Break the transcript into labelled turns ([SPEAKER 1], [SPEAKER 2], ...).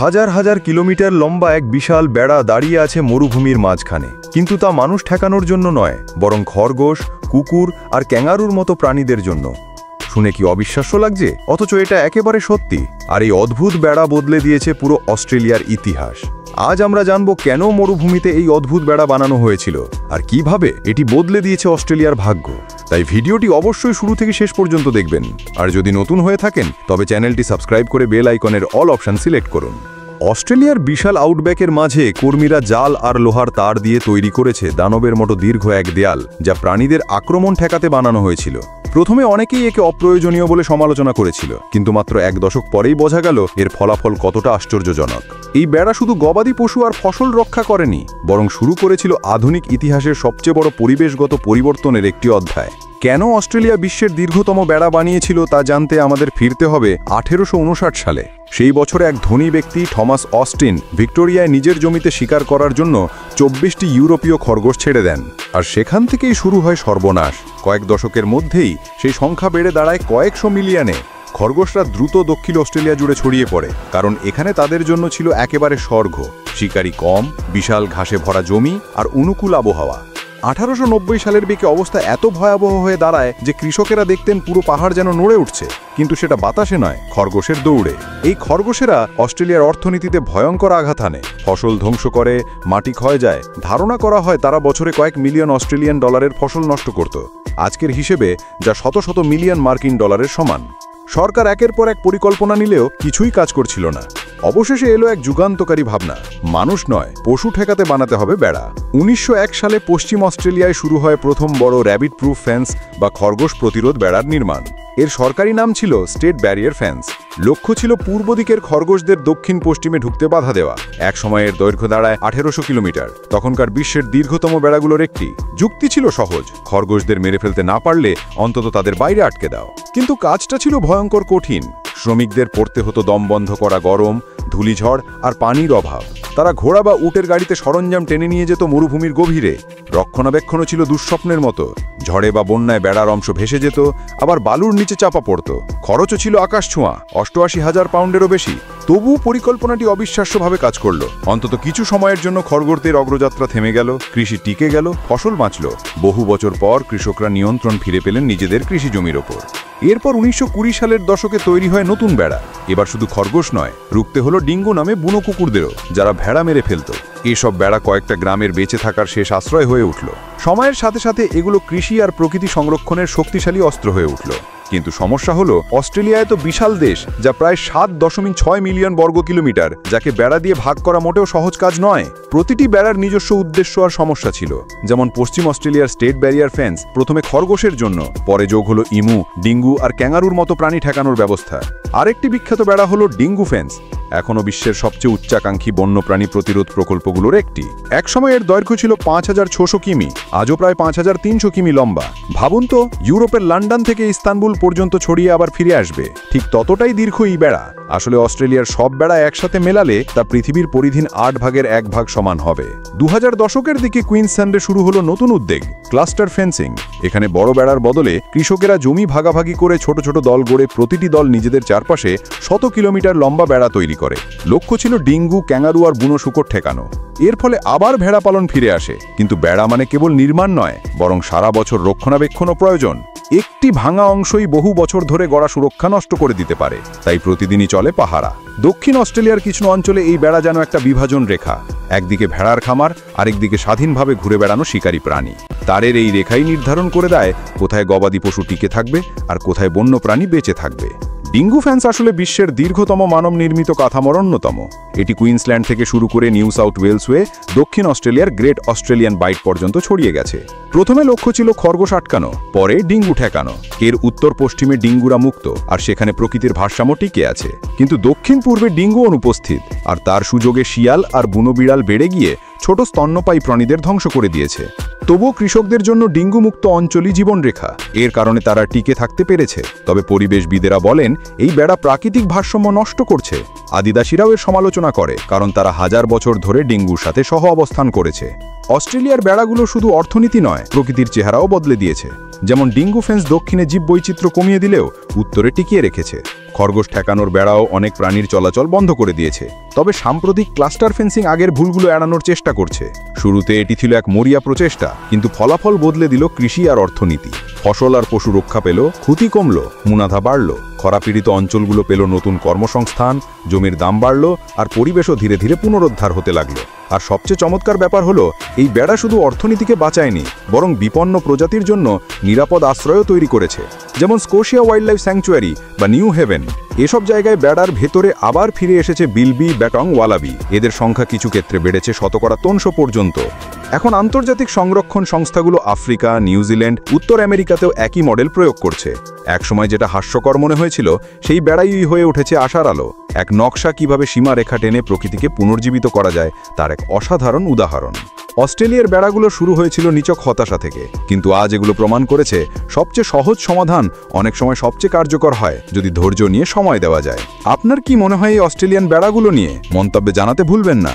[SPEAKER 1] হাজার হাজার কিলোমিটার লম্বা এক বিশাল বেড়া দাঁড়িয়ে আছে মরুভূমির মাঝখানে, কিন্তু তা মানুষ ঠেকানোর জন্য নয়, বরং খরগোশ, কুকুর আর ক্যাঙ্গারুর মতো প্রাণীদের জন্য। শুনে কি অবিশ্বাস্য লাগছে? অথচ এটা একেবারে সত্যি। আর এই অদ্ভুত বেড়া বদলে দিয়েছে পুরো অস্ট্রেলিয়ার ইতিহাস। আজ আমরা জানব কেন মরুভূমিতে এই অদ্ভুত বেড়া বানানো হয়েছিল আর কিভাবে এটি বদলে দিয়েছে অস্ট্রেলিয়ার ভাগ্য। তাই ভিডিওটি অবশ্যই শুরু থেকে শেষ পর্যন্ত দেখবেন। আর যদি নতুন হয়ে থাকেন তবে চ্যানেলটি সাবস্ক্রাইব করে বেল আইকনের অল অপশন সিলেক্ট করুন। অস্ট্রেলিয়ার বিশাল আউটব্যাকের মাঝে কর্মীরা জাল আর লোহার তার দিয়ে তৈরি করেছে দানবের মতো দীর্ঘ এক দেয়াল, যা প্রাণীদের আক্রমণ ঠেকাতে বানানো হয়েছিল। প্রথমে অনেকেই একে অপ্রয়োজনীয় বলে সমালোচনা করেছিল, কিন্তু মাত্র এক দশক পরেই বোঝা গেল এর ফলাফল কতটা আশ্চর্যজনক। এই বেড়া শুধু গবাদি পশু আর ফসল রক্ষা করেনি, বরং শুরু করেছিল আধুনিক ইতিহাসের সবচেয়ে বড় পরিবেশগত পরিবর্তনের একটি অধ্যায়। কেন অস্ট্রেলিয়া বিশ্বের দীর্ঘতম বেড়া বানিয়েছিল তা জানতে আমাদের ফিরতে হবে 1859 সালে। সেই বছরে এক ধনী ব্যক্তি থমাস অস্টিন ভিক্টোরিয়ায় নিজের জমিতে শিকার করার জন্য 24টি ইউরোপীয় খরগোশ ছেড়ে দেন। আর সেখান থেকেই শুরু হয় সর্বনাশ। কয়েক দশকের মধ্যেই সেই সংখ্যা বেড়ে দাঁড়ায় কয়েকশো মিলিয়নে। খরগোশরা দ্রুত দক্ষিণ অস্ট্রেলিয়া জুড়ে ছড়িয়ে পড়ে, কারণ এখানে তাদের জন্য ছিল একেবারে স্বর্গ। শিকারি কম, বিশাল ঘাসে ভরা জমি আর অনুকূল আবহাওয়া। 1890 সালের দিকে অবস্থা এত ভয়াবহ হয়ে দাঁড়ায় যে কৃষকেরা দেখতেন পুরো পাহাড় যেন নড়ে উঠছে, কিন্তু সেটা বাতাসে নয়, খরগোশের দৌড়ে। এই খরগোশেরা অস্ট্রেলিয়ার অর্থনীতিতে ভয়ঙ্কর আঘাত হানে, ফসল ধ্বংস করে, মাটি ক্ষয় যায়। ধারণা করা হয় তারা বছরে কয়েক মিলিয়ন অস্ট্রেলিয়ান ডলারের ফসল নষ্ট করত, আজকের হিসেবে যা শত শত মিলিয়ন মার্কিন ডলারের সমান। সরকার একের পর এক পরিকল্পনা নিলেও কিছুই কাজ করছিল না। অবশেষে এলো এক যুগান্তকারী ভাবনা, মানুষ নয় পশু ঠেকাতে বানাতে হবে বেড়া। 1901 সালে পশ্চিম অস্ট্রেলিয়ায় শুরু হয় প্রথম বড় র্যাবিট প্রুফ ফেন্স বা খরগোশ প্রতিরোধ বেড়ার নির্মাণ। এর সরকারি নাম ছিল স্টেট ব্যারিয়ার ফেন্স। লক্ষ্য ছিল পূর্ব দিকের খরগোশদের দক্ষিণ পশ্চিমে ঢুকতে বাধা দেওয়া। এক সময়ের দৈর্ঘ্য দাঁড়ায় 1800 কিলোমিটার, তখনকার বিশ্বের দীর্ঘতম বেড়াগুলোর একটি। যুক্তি ছিল সহজ, খরগোশদের মেরে ফেলতে না পারলে অন্তত তাদের বাইরে আটকে দাও। কিন্তু কাজটা ছিল ভয়ঙ্কর কঠিন। শ্রমিকদের পড়তে হতো দম বন্ধ করা গরম, ধূলিঝড় আর পানির অভাব। তারা ঘোড়া বা উটের গাড়িতে সরঞ্জাম টেনে নিয়ে যেত মরুভূমির গভীরে। রক্ষণাবেক্ষণও ছিল দুঃস্বপ্নের মতো। ঝড়ে বা বন্যায় বেড়ার অংশ ভেসে যেত, আবার বালুর নিচে চাপা পড়ত। খরচও ছিল আকাশ ছোঁয়া, 88,000 পাউন্ডেরও বেশি। তবুও পরিকল্পনাটি অবিশ্বাস্যভাবে কাজ করল। অন্তত কিছু সময়ের জন্য খরগোশদের অগ্রযাত্রা থেমে গেল, কৃষি টিকে গেল, ফসল বাঁচল। বহু বছর পর কৃষকরা নিয়ন্ত্রণ ফিরে পেলেন নিজেদের কৃষি জমির ওপর। এরপর 1920 সালের দশকে তৈরি হয় নতুন বেড়া। এবার শুধু খরগোশ নয়, রুখতে হলো ডিঙ্গু নামে বুনো কুকুরদেরও, যারা ভেড়া মেরে ফেলত। এসব বেড়া কয়েকটা গ্রামের বেঁচে থাকার শেষ আশ্রয় হয়ে উঠল। সময়ের সাথে সাথে এগুলো কৃষি আর প্রকৃতি সংরক্ষণের শক্তিশালী অস্ত্র হয়ে উঠল। কিন্তু সমস্যা হলো, অস্ট্রেলিয়ায় তো বিশাল দেশ, যা প্রায় 7.6 মিলিয়ন বর্গ কিলোমিটার, যাকে বেড়া দিয়ে ভাগ করা মোটেও সহজ কাজ নয়। প্রতিটি বেড়ার নিজস্ব উদ্দেশ্য আর সমস্যা ছিল। যেমন পশ্চিম অস্ট্রেলিয়ার স্টেট ব্যারিয়ার ফেন্স প্রথমে খরগোশের জন্য, পরে যোগ হলো ইমু, ডিঙ্গু আর ক্যাঙ্গারুর মতো প্রাণী ঠেকানোর ব্যবস্থা। আরেকটি বিখ্যাত বেড়া হলো ডিঙ্গু ফেন্স, এখনও বিশ্বের সবচেয়ে উচ্চাকাঙ্ক্ষী বন্যপ্রাণী প্রতিরোধ প্রকল্পগুলোর একটি। একসময় এর দৈর্ঘ্য ছিল 5600 কিমি, আজও প্রায় 5300 কিমি লম্বা। ভাবুন তো, ইউরোপের লন্ডন থেকে ইস্তানবুল পর্যন্ত ছড়িয়ে আবার ফিরে আসবে। ঠিক ততটাই দীর্ঘ এই বেড়া। আসলে অস্ট্রেলিয়ার সব বেড়া একসাথে মেলালে তা পৃথিবীর পরিধির 8 ভাগের 1 ভাগ সমান হবে। 2000 দশকের দিকে কুইন্সল্যান্ডে শুরু হলো নতুন উদ্যোগ, ক্লাস্টার ফেন্সিং। এখানে বড় বেড়ার বদলে কৃষকেরা জমি ভাগাভাগি করে ছোট ছোট দল গড়ে প্রতিটি দল নিজেদের চারপাশে 100 কিলোমিটার লম্বা বেড়া তৈরি করে। লক্ষ্য ছিল ডিঙ্গু, ক্যাঙ্গারু আর বুনো শূকর ঠেকানো। এর ফলে আবার ভেড়া পালন ফিরে আসে। কিন্তু বেড়া মানে কেবল নির্মাণ নয়, বরং সারা বছর রক্ষণাবেক্ষণও প্রয়োজন। একটি ভাঙা অংশই বহু বছর ধরে গড়া সুরক্ষা নষ্ট করে দিতে পারে। তাই প্রতিদিনই চলে পাহারা। দক্ষিণ অস্ট্রেলিয়ার কিছু অঞ্চলে এই বেড়া যেন একটা বিভাজন রেখা। একদিকে ভেড়ার খামার, আরেকদিকে স্বাধীনভাবে ঘুরে বেড়ানো শিকারী প্রাণী। তারের এই রেখাই নির্ধারণ করে দেয় কোথায় গবাদি পশু টিকে থাকবে আর কোথায় বন্য প্রাণী বেঁচে থাকবে। ডিঙ্গু ফেন্স আসলে বিশ্বের দীর্ঘতম মানব নির্মিত কাঠামোর অন্যতম। এটি কুইন্সল্যান্ড থেকে শুরু করে নিউ সাউথ ওয়েলস হয়ে দক্ষিণ অস্ট্রেলিয়ার গ্রেট অস্ট্রেলিয়ান বাইট পর্যন্ত ছড়িয়ে গেছে। প্রথমে লক্ষ্য ছিল খরগোশ আটকানো, পরে ডিঙ্গু ঠেকানো। এর উত্তর পশ্চিমে ডিঙ্গুরা মুক্ত, আর সেখানে প্রকৃতির ভারসাম্য টিকে আছে। কিন্তু দক্ষিণ পূর্বে ডিঙ্গু অনুপস্থিত, আর তার সুযোগে শিয়াল আর বুনো বিড়াল বেড়ে গিয়ে ছোট স্তন্যপায়ী প্রাণীদের ধ্বংস করে দিয়েছে। তবুও কৃষকদের জন্য ডিঙ্গু মুক্ত অঞ্চলই জীবনরেখা। এর কারণে তারা টিকে থাকতে পেরেছে। তবে পরিবেশবিদেরা বলেন এই বেড়া প্রাকৃতিক ভারসাম্য নষ্ট করছে। আদিবাসীরাও এর সমালোচনা করে, কারণ তারা হাজার বছর ধরে ডিঙ্গুর সাথে সহ অবস্থান করেছে। অস্ট্রেলিয়ার বেড়াগুলো শুধু অর্থনীতি নয়, প্রকৃতির চেহারাও বদলে দিয়েছে। যেমন ডিঙ্গু ফেন্স দক্ষিণে জীববৈচিত্র্য কমিয়ে দিলেও উত্তরে টিকিয়ে রেখেছে। খরগোশ ঠেকানোর বেড়াও অনেক প্রাণীর চলাচল বন্ধ করে দিয়েছে। তবে সাম্প্রতিক ক্লাস্টার ফেন্সিং আগের ভুলগুলো এড়ানোর চেষ্টা করছে। শুরুতে এটি ছিল এক মরিয়া প্রচেষ্টা, কিন্তু ফলাফল বদলে দিল কৃষি আর অর্থনীতি। ফসল আর পশু রক্ষা পেল, ক্ষতি কমল, মুনাফা বাড়ল, খরাপীড়িত অঞ্চলগুলো পেল নতুন কর্মসংস্থান, জমির দাম বাড়ল, আর পরিবেশও ধীরে ধীরে পুনরুদ্ধার হতে লাগলো। আর সবচেয়ে চমৎকার ব্যাপার হলো, এই বেড়া শুধু অর্থনীতিকে বাঁচায়নি, বরং বিপন্ন প্রজাতির জন্য নিরাপদ আশ্রয়ও তৈরি করেছে, যেমন স্কোশিয়া ওয়াইল্ড লাইফ স্যাংচুয়ারি বা নিউ হেভেন। এসব জায়গায় বেড়ার ভেতরে আবার ফিরে এসেছে বিলবি, ব্যাটং, ওয়ালাবি। এদের সংখ্যা কিছু ক্ষেত্রে বেড়েছে 300 পর্যন্ত। এখন আন্তর্জাতিক সংরক্ষণ সংস্থাগুলো আফ্রিকা, নিউজিল্যান্ড, উত্তর আমেরিকাতেও একই মডেল প্রয়োগ করছে। একসময় যেটা হাস্যকর মনে হয়েছিল, সেই বেড়াই হয়ে উঠেছে আশার আলো। এক নকশা কিভাবে সীমারেখা টেনে প্রকৃতিকে পুনর্জীবিত করা যায় তার এক অসাধারণ উদাহরণ। অস্ট্রেলিয়ার বেড়াগুলো শুরু হয়েছিল নিছক হতাশা থেকে, কিন্তু আজ এগুলো প্রমাণ করেছে সবচেয়ে সহজ সমাধান অনেক সময় সবচেয়ে কার্যকর হয় যদি ধৈর্য নিয়ে সময় দেওয়া যায়। আপনার কি মনে হয় এই অস্ট্রেলিয়ান বেড়াগুলো নিয়ে? মন্তব্যে জানাতে ভুলবেন না।